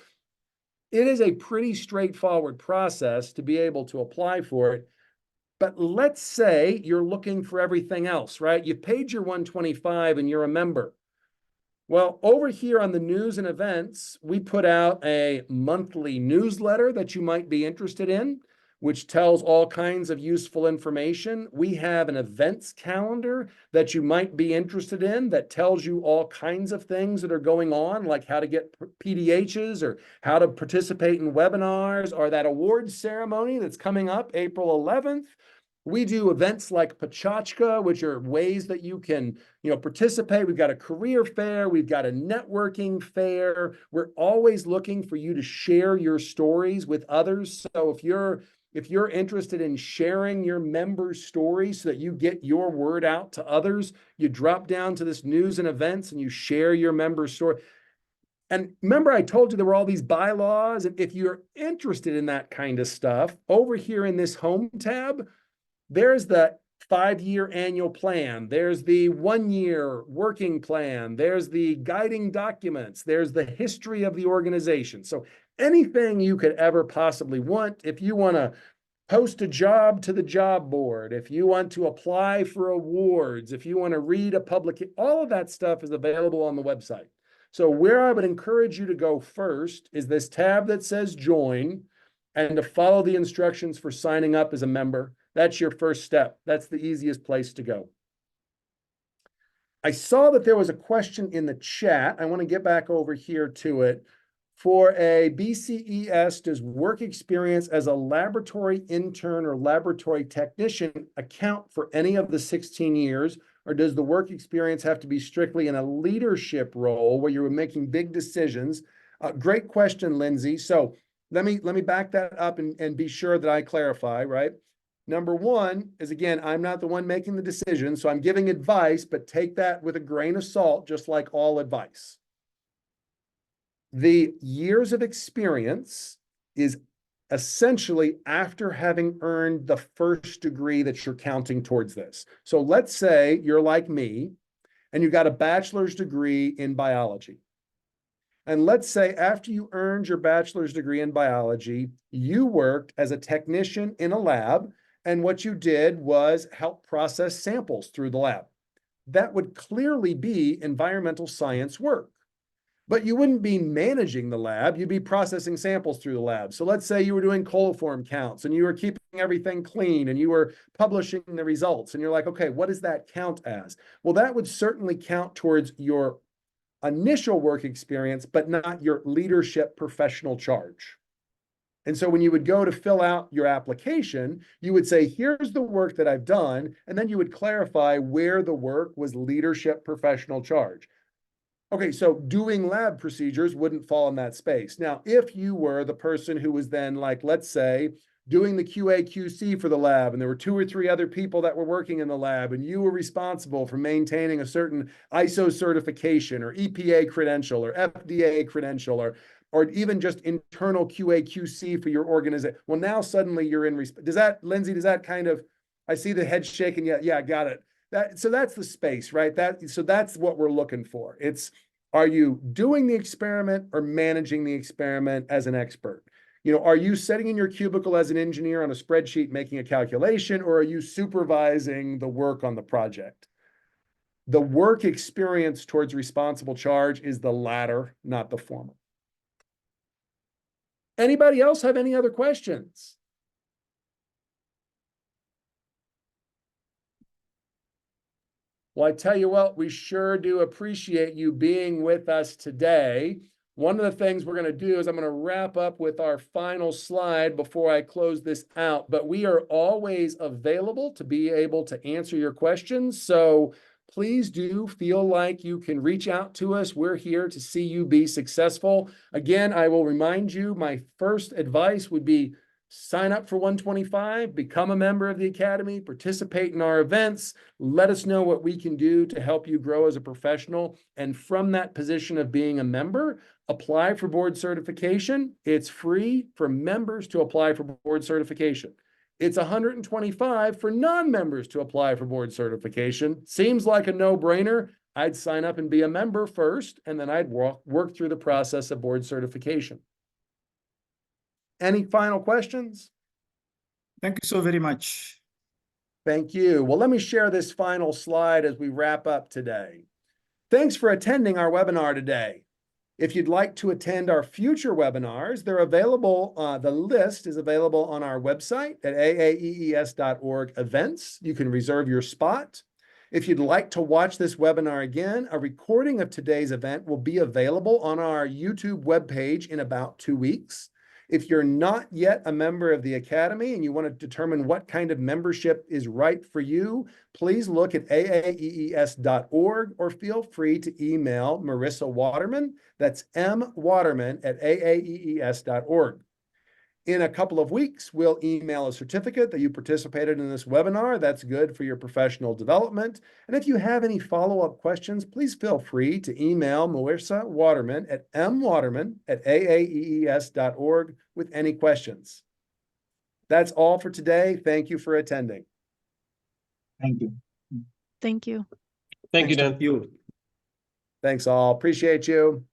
it is a pretty straightforward process to be able to apply for it. But let's say you're looking for everything else, right? You've paid your 125 and you're a member. Well, over here on the news and events, we put out a monthly newsletter that you might be interested in, which tells all kinds of useful information. We have an events calendar that you might be interested in that tells you all kinds of things that are going on, like how to get PDHs or how to participate in webinars, or that awards ceremony that's coming up April 11th. We do events like Pachachka, which are ways that you can, participate. We've got a career fair. We've got a networking fair. We're always looking for you to share your stories with others. So if you're interested in sharing your members' stories so that you get your word out to others, you drop down to this news and events and you share your members' story. And remember, I told you there were all these bylaws. And if you're interested in that kind of stuff, over here in this home tab, there's the 5-year annual plan. There's the 1-year working plan. There's the guiding documents. There's the history of the organization. So anything you could ever possibly want, if you want to post a job to the job board, if you want to apply for awards, if you want to read a public, all of that stuff is available on the website. So where I would encourage you to go first is this tab that says join, and to follow the instructions for signing up as a member. That's your first step. That's the easiest place to go. I saw that there was a question in the chat. I want to get back over here to it. For a BCES, does work experience as a laboratory intern or laboratory technician account for any of the 16 years? Or does the work experience have to be strictly in a leadership role where you're making big decisions? Great question, Lindsay. So let me back that up and be sure that I clarify, right? Number one is, again, I'm not the one making the decision, so I'm giving advice, but take that with a grain of salt, just like all advice. The years of experience is essentially after having earned the first degree that you're counting towards this. So let's say you're like me and you got a bachelor's degree in biology. And let's say after you earned your bachelor's degree in biology, you worked as a technician in a lab, and what you did was help process samples through the lab. That would clearly be environmental science work. But you wouldn't be managing the lab, you'd be processing samples through the lab. So let's say you were doing coliform counts and you were keeping everything clean and you were publishing the results, and you're like, okay, what does that count as? Well, that would certainly count towards your initial work experience, but not your leadership professional charge. And so when you would go to fill out your application, you would say, here's the work that I've done, and then you would clarify where the work was leadership professional charge. Okay, so doing lab procedures wouldn't fall in that space. Now, if you were the person who was then, like, let's say, doing the QA/QC for the lab, and there were 2 or 3 other people that were working in the lab, and you were responsible for maintaining a certain ISO certification or EPA credential or FDA credential, or even just internal QA/QC for your organization. Well, now suddenly you're in, does that, Lindsay, does that kind of, I see the head shaking, yeah, got it. So that's the space, right? So that's what we're looking for. It's, are you doing the experiment or managing the experiment as an expert? You know, are you sitting in your cubicle as an engineer on a spreadsheet making a calculation, or are you supervising the work on the project? The work experience towards responsible charge is the latter, not the former. Anybody else have any other questions? Well, I tell you what, we sure do appreciate you being with us today. One of the things we're going to do is I'm going to wrap up with our final slide before I close this out, but we are always available to be able to answer your questions. So please do feel like you can reach out to us. We're here to see you be successful. Again, I will remind you, my first advice would be sign up for 125, become a member of the Academy, participate in our events, let us know what we can do to help you grow as a professional. And from that position of being a member, apply for board certification. It's free for members to apply for board certification. It's $125 for non-members to apply for board certification. Seems like a no-brainer. I'd sign up and be a member first, and then I'd work through the process of board certification. Any final questions? Thank you so very much. Thank you. Well, let me share this final slide as we wrap up today. Thanks for attending our webinar today. If you'd like to attend our future webinars, they're available. The list is available on our website at AAEES.org events. You can reserve your spot. If you'd like to watch this webinar again, a recording of today's event will be available on our YouTube webpage in about 2 weeks. If you're not yet a member of the Academy and you want to determine what kind of membership is right for you, please look at AAEES.org or feel free to email Marissa Waterman. That's mwaterman@AAEES.org. In a couple of weeks, we'll email a certificate that you participated in this webinar. That's good for your professional development. And if you have any follow-up questions, please feel free to email Marissa Waterman at mwaterman@AAEES.org with any questions. That's all for today. Thank you for attending. Thank you. Thank you. Thank you, Dan. Thank you. Thanks all. Appreciate you.